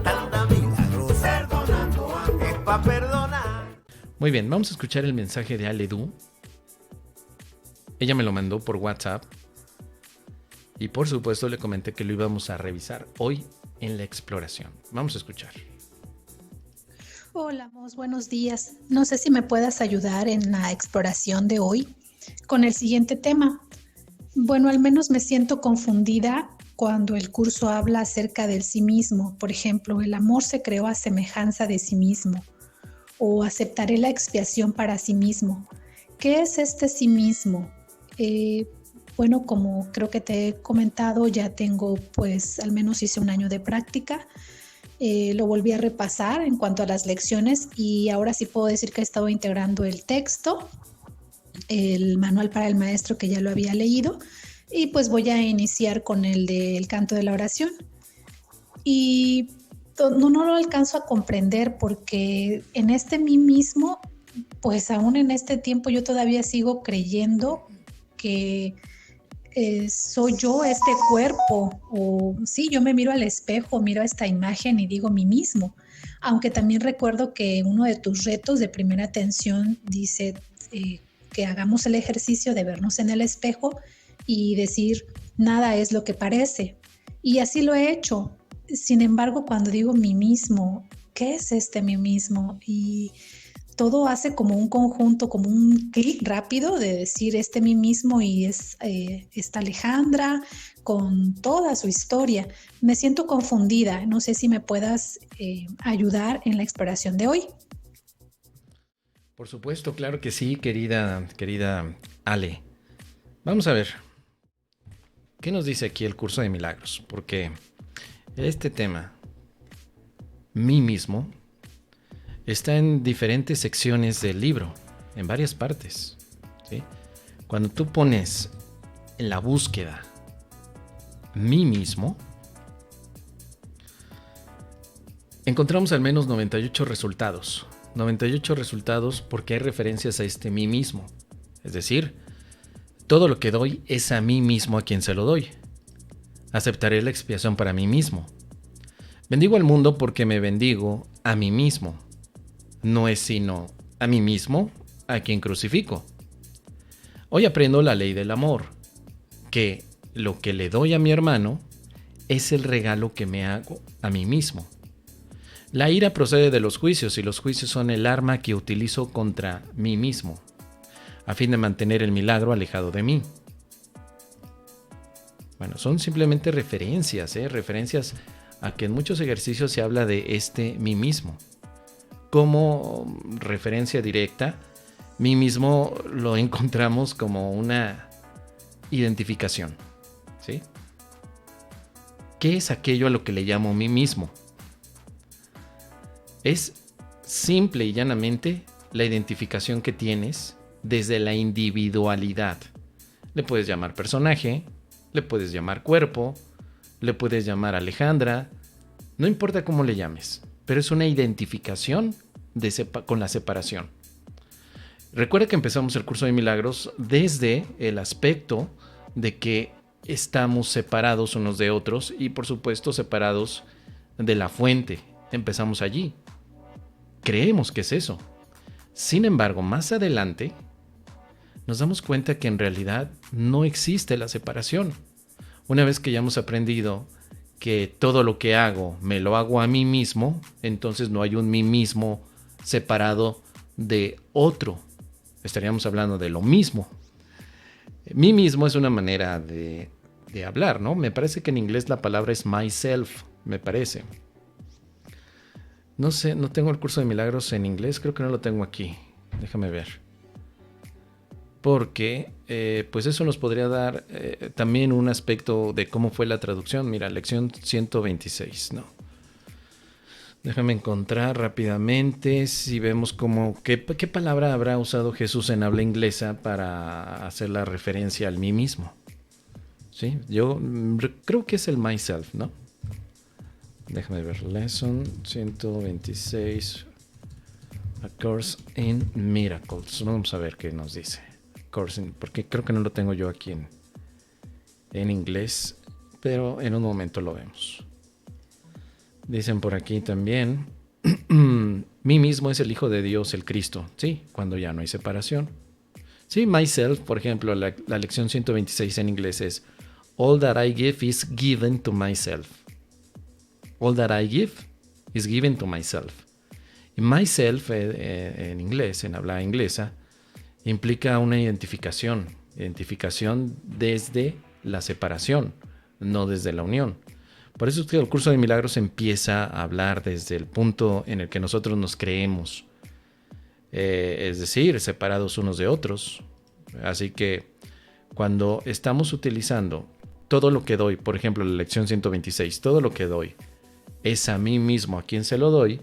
tanta milagrosa, perdonando es pa' perdonar. Muy bien, vamos a escuchar el mensaje de Ale Du. Ella me lo mandó por WhatsApp. Y por supuesto le comenté que lo íbamos a revisar hoy en la exploración. Vamos a escuchar. Hola, Mos, buenos días. No sé si me puedas ayudar en la exploración de hoy con el siguiente tema. Bueno, al menos me siento confundida cuando el curso habla acerca del sí mismo. Por ejemplo, el amor se creó a semejanza de sí mismo o aceptaré la expiación para sí mismo. ¿Qué es este sí mismo? Bueno, como creo que te he comentado, ya tengo pues al menos hice un año de práctica. Lo volví a repasar en cuanto a las lecciones y ahora sí puedo decir que he estado integrando el texto, el manual para el maestro que ya lo había leído y pues voy a iniciar con el del canto de la oración. Y no lo alcanzo a comprender porque en este mí mismo, pues aún en este tiempo yo todavía sigo creyendo que soy yo este cuerpo, o sí, yo me miro al espejo, miro a esta imagen y digo mí mismo, aunque también recuerdo que uno de tus retos de primera atención dice que hagamos el ejercicio de vernos en el espejo y decir nada es lo que parece, y así lo he hecho. Sin embargo, cuando digo mí mismo, ¿qué es este mí mismo? Y todo hace como un conjunto, como un clic rápido de decir este mí mismo y es esta Alejandra con toda su historia. Me siento confundida, no sé si me puedas ayudar en la exploración de hoy. Por supuesto, claro que sí, querida Ale. Vamos a ver, ¿qué nos dice aquí el curso de milagros? Porque este tema, mí mismo, está en diferentes secciones del libro, en varias partes, ¿sí? Cuando tú pones en la búsqueda mí mismo, encontramos al menos 98 resultados. 98 resultados porque hay referencias a este mí mismo. Es decir, todo lo que doy es a mí mismo a quien se lo doy. Aceptaré la expiación para mí mismo. Bendigo al mundo porque me bendigo a mí mismo. No es sino a mí mismo a quien crucifico. Hoy aprendo la ley del amor, que lo que le doy a mi hermano es el regalo que me hago a mí mismo. La ira procede de los juicios y los juicios son el arma que utilizo contra mí mismo, a fin de mantener el milagro alejado de mí. Bueno, son simplemente referencias, referencias a que en muchos ejercicios se habla de este mí mismo. Como referencia directa, mí mismo lo encontramos como una identificación, ¿sí? ¿Qué es aquello a lo que le llamo mí mismo? Es simple y llanamente la identificación que tienes desde la individualidad. Le puedes llamar personaje, le puedes llamar cuerpo, le puedes llamar Alejandra, no importa cómo le llames, pero es una identificación con la separación. Recuerda que empezamos el curso de milagros desde el aspecto de que estamos separados unos de otros y por supuesto separados de la fuente. Empezamos allí. Creemos que es eso. Sin embargo, más adelante nos damos cuenta que en realidad no existe la separación. Una vez que ya hemos aprendido que todo lo que hago me lo hago a mí mismo, entonces no hay un mí mismo separado de otro. Estaríamos hablando de lo mismo. Mí mismo es una manera de hablar, ¿no? Me parece que en inglés la palabra es myself, me parece. No sé, no tengo el curso de milagros en inglés, creo que no lo tengo aquí. Déjame ver. Porque pues eso nos podría dar también un aspecto de cómo fue la traducción. Mira, lección 126, ¿no? Déjame encontrar rápidamente si vemos qué palabra habrá usado Jesús en habla inglesa para hacer la referencia al mí mismo. Sí, yo creo que es el myself, ¿no? Déjame ver, lesson 126, A Course in Miracles. Vamos a ver qué nos dice. Porque creo que no lo tengo yo aquí en inglés, pero en un momento lo vemos. Dicen por aquí también, mí mismo es el Hijo de Dios, el Cristo. Sí, cuando ya no hay separación. Sí, myself, por ejemplo, la lección 126 en inglés es all that I give is given to myself. All that I give is given to myself. Y myself en inglés, en habla inglesa, implica una identificación desde la separación, no desde la unión. Por eso es que el curso de milagros empieza a hablar desde el punto en el que nosotros nos creemos, es decir, separados unos de otros. Así que cuando estamos utilizando todo lo que doy, por ejemplo, la lección 126, todo lo que doy es a mí mismo a quien se lo doy,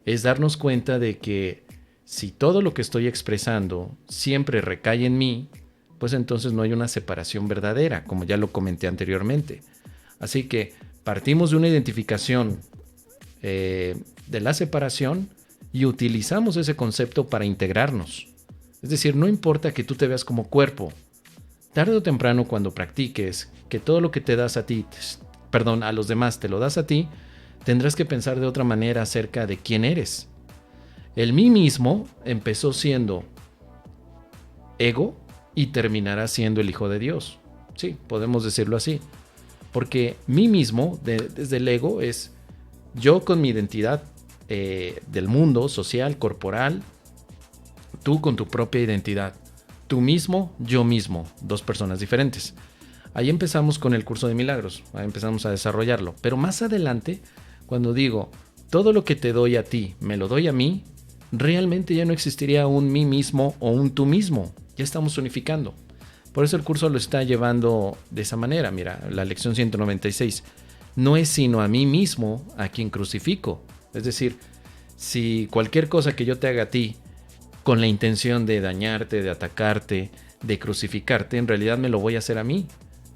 es darnos cuenta de que si todo lo que estoy expresando siempre recae en mí, pues entonces no hay una separación verdadera, como ya lo comenté anteriormente. Así que partimos de una identificación de la separación y utilizamos ese concepto para integrarnos. Es decir, no importa que tú te veas como cuerpo. Tarde o temprano, cuando practiques que todo lo que te das a ti, a los demás te lo das a ti, tendrás que pensar de otra manera acerca de quién eres. El mí mismo empezó siendo ego y terminará siendo el Hijo de Dios. Sí, podemos decirlo así. Porque mí mismo, desde el ego, es yo con mi identidad del mundo, social, corporal, tú con tu propia identidad. Tú mismo, yo mismo, dos personas diferentes. Ahí empezamos con el curso de milagros, ahí empezamos a desarrollarlo. Pero más adelante, cuando digo, todo lo que te doy a ti, me lo doy a mí, realmente ya no existiría un mí mismo o un tú mismo. Ya estamos unificando. Por eso el curso lo está llevando de esa manera. Mira, la lección 196. No es sino a mí mismo a quien crucifico. Es decir, si cualquier cosa que yo te haga a ti con la intención de dañarte, de atacarte, de crucificarte, en realidad me lo voy a hacer a mí.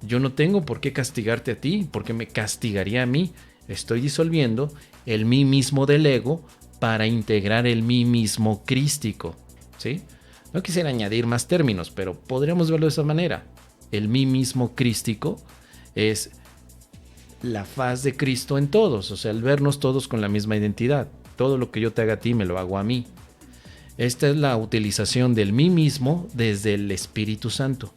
Yo no tengo por qué castigarte a ti, porque me castigaría a mí. Estoy disolviendo el mí mismo del ego para integrar el mí mismo crístico, ¿sí? No quisiera añadir más términos, pero podríamos verlo de esa manera. El mí mismo crístico es la faz de Cristo en todos, o sea, el vernos todos con la misma identidad. Todo lo que yo te haga a ti, me lo hago a mí. Esta es la utilización del mí mismo desde el Espíritu Santo.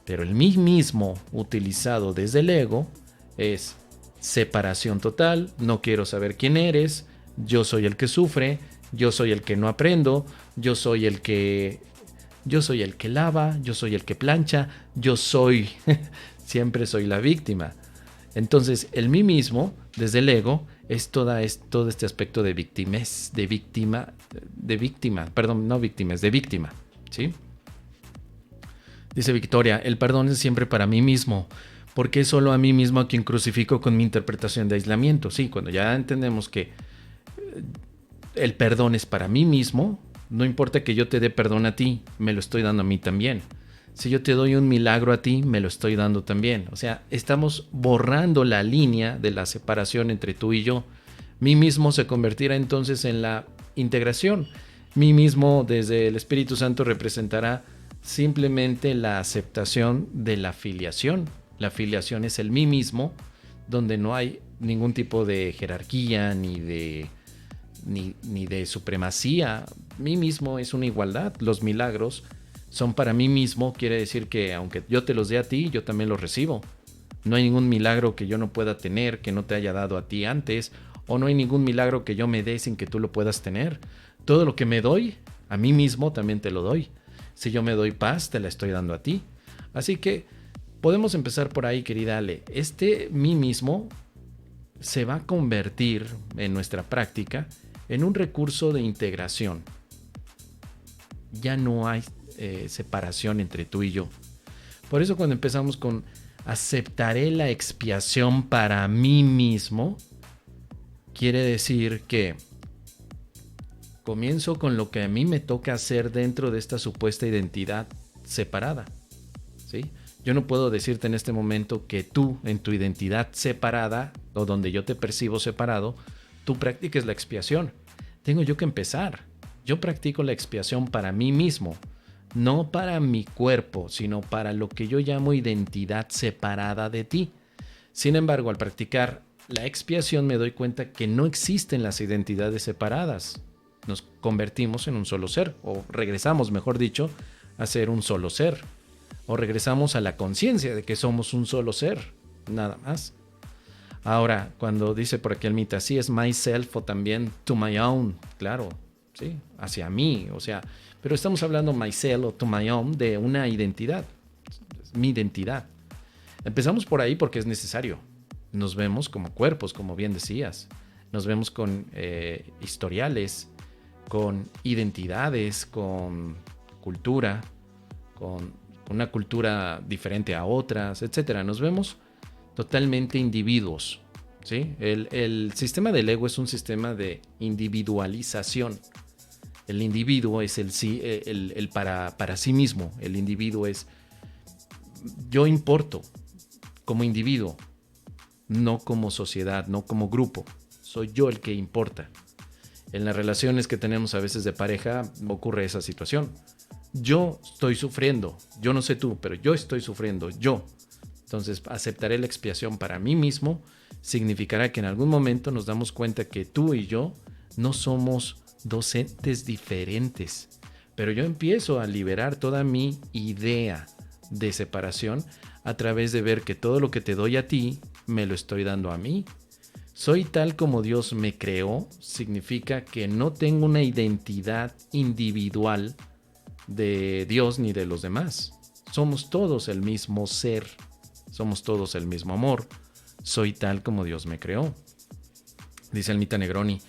Pero el mí mismo utilizado desde el ego es separación total, no quiero saber quién eres, yo soy el que sufre, yo soy el que no aprendo, yo soy el que lava, yo soy el que plancha, siempre soy la víctima. Entonces, el mí mismo, desde el ego, es todo este aspecto de víctima, ¿sí? Dice Victoria, el perdón es siempre para mí mismo, porque es solo a mí mismo a quien crucifico con mi interpretación de aislamiento. Sí, cuando ya entendemos que el perdón es para mí mismo, no importa que yo te dé perdón a ti, me lo estoy dando a mí también. Si yo te doy un milagro a ti, me lo estoy dando también. O sea, estamos borrando la línea de la separación entre tú y yo. Mí mismo se convertirá entonces en la integración. Mí mismo desde el Espíritu Santo representará simplemente la aceptación de la filiación. La filiación es el mí mismo, donde no hay ningún tipo de jerarquía ni de supremacía. Mí mismo es una igualdad. Los milagros son para mí mismo, quiere decir que aunque yo te los dé a ti, yo también los recibo. No hay ningún milagro que yo no pueda tener, que no te haya dado a ti antes, o no hay ningún milagro que yo me dé sin que tú lo puedas tener. Todo lo que me doy, a mí mismo también te lo doy. Si yo me doy paz, te la estoy dando a ti. Así que podemos empezar por ahí, querida Ale. Este mí mismo se va a convertir en nuestra práctica en un recurso de integración. Ya no hay separación entre tú y yo. Por eso cuando empezamos con aceptaré la expiación para mí mismo, quiere decir que comienzo con lo que a mí me toca hacer dentro de esta supuesta identidad separada, ¿sí? Yo no puedo decirte en este momento que tú, en tu identidad separada, o donde yo te percibo separado, tú practiques la expiación. Tengo yo que empezar. Yo practico la expiación para mí mismo, no para mi cuerpo, sino para lo que yo llamo identidad separada de ti. Sin embargo, al practicar la expiación me doy cuenta que no existen las identidades separadas. Nos convertimos en un solo ser, o regresamos, mejor dicho, a ser un solo ser. O regresamos a la conciencia de que somos un solo ser, nada más. Ahora, cuando dice por aquí el Mita, sí es myself o también to my own, claro, sí, hacia mí, o sea, pero estamos hablando myself o to my own de una identidad, mi identidad. Empezamos por ahí porque es necesario. Nos vemos como cuerpos, como bien decías. Nos vemos con historiales, con identidades, con cultura, con una cultura diferente a otras, etcétera. Nos vemos totalmente individuos, ¿sí? El sistema del ego es un sistema de individualización. El individuo es el para sí mismo. El individuo es yo importo como individuo, no como sociedad, no como grupo. Soy yo el que importa. En las relaciones que tenemos a veces de pareja ocurre esa situación. Yo estoy sufriendo, yo no sé tú, pero yo estoy sufriendo, yo. Entonces aceptaré la expiación para mí mismo, significará que en algún momento nos damos cuenta que tú y yo no somos dos entes diferentes, pero yo empiezo a liberar toda mi idea de separación a través de ver que todo lo que te doy a ti, me lo estoy dando a mí. Soy tal como Dios me creó, significa que no tengo una identidad individual de Dios ni de los demás. Somos todos el mismo ser, somos todos el mismo amor. Soy tal como Dios me creó. Dice el Mita Negroni,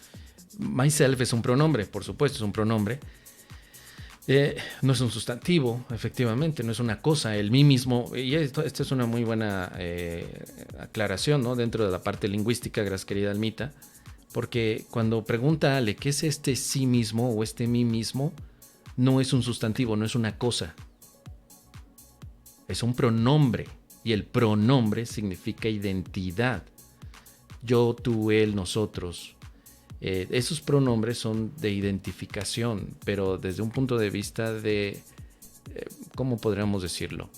myself es un pronombre, por supuesto es un pronombre. No es un sustantivo, efectivamente, no es una cosa, el mí mismo, y esta es una muy buena aclaración, ¿no? Dentro de la parte lingüística, gracias querida Almita, porque cuando pregunta Ale, ¿qué es este sí mismo o este mí mismo? No es un sustantivo, no es una cosa, es un pronombre, y el pronombre significa identidad, yo, tú, él, nosotros. Esos pronombres son de identificación, pero desde un punto de vista de, ¿cómo podríamos decirlo?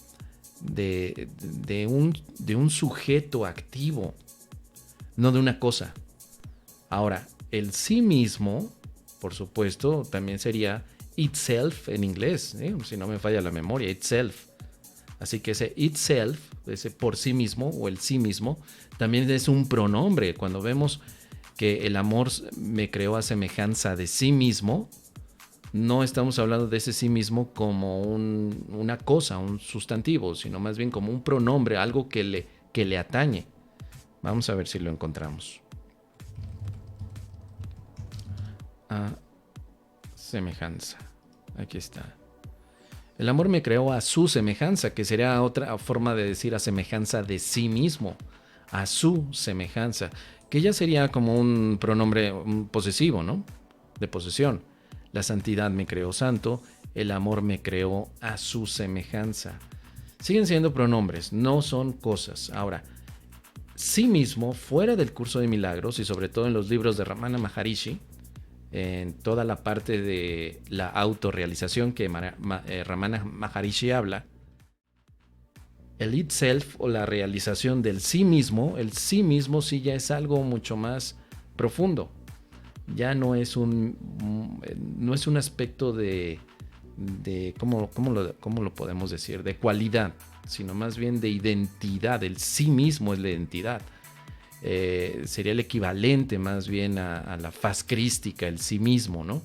De un sujeto activo, no de una cosa. Ahora, el sí mismo, por supuesto, también sería itself en inglés, si no me falla la memoria, itself. Así que ese itself, ese por sí mismo o el sí mismo, también es un pronombre. Cuando vemos que el amor me creó a semejanza de sí mismo, no estamos hablando de ese sí mismo como una cosa, un sustantivo, sino más bien como un pronombre, algo que le atañe. Vamos a ver si lo encontramos. A semejanza. Aquí está. El amor me creó a su semejanza, que sería otra forma de decir a semejanza de sí mismo. A su semejanza, que ya sería como un pronombre posesivo, ¿no? De posesión. La santidad me creó santo, el amor me creó a su semejanza. Siguen siendo pronombres, no son cosas. Ahora, sí mismo, fuera del curso de milagros y sobre todo en los libros de Ramana Maharishi, en toda la parte de la autorrealización que Ramana Maharishi habla, el itself o la realización del sí mismo, el sí mismo sí ya es algo mucho más profundo. Ya no es un aspecto de ¿cómo lo podemos decir? De cualidad, sino más bien de identidad. El sí mismo es la identidad. Sería el equivalente más bien a la faz crística, el sí mismo, ¿no?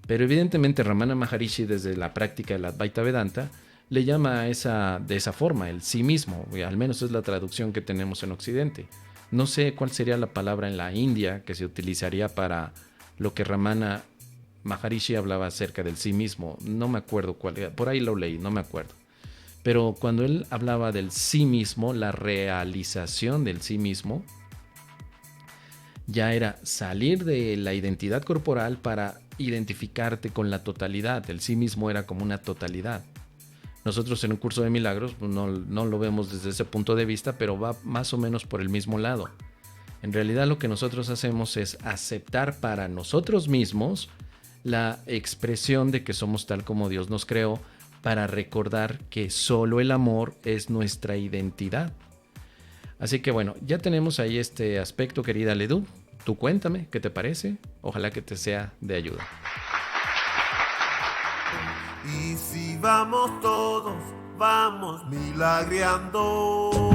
Pero evidentemente Ramana Maharishi desde la práctica de la Advaita Vedanta le llama de esa forma, el sí mismo, al menos es la traducción que tenemos en Occidente. No sé cuál sería la palabra en la India que se utilizaría para lo que Ramana Maharishi hablaba acerca del sí mismo. No me acuerdo cuál era, por ahí lo leí, no me acuerdo. Pero cuando él hablaba del sí mismo, la realización del sí mismo, ya era salir de la identidad corporal para identificarte con la totalidad. El sí mismo era como una totalidad. Nosotros en un curso de milagros no lo vemos desde ese punto de vista, pero va más o menos por el mismo lado. En realidad lo que nosotros hacemos es aceptar para nosotros mismos la expresión de que somos tal como Dios nos creó, para recordar que solo el amor es nuestra identidad. Así que bueno, ya tenemos ahí este aspecto, querida Ledú. Tú cuéntame, ¿qué te parece? Ojalá que te sea de ayuda. Y si vamos todos, vamos milagreando.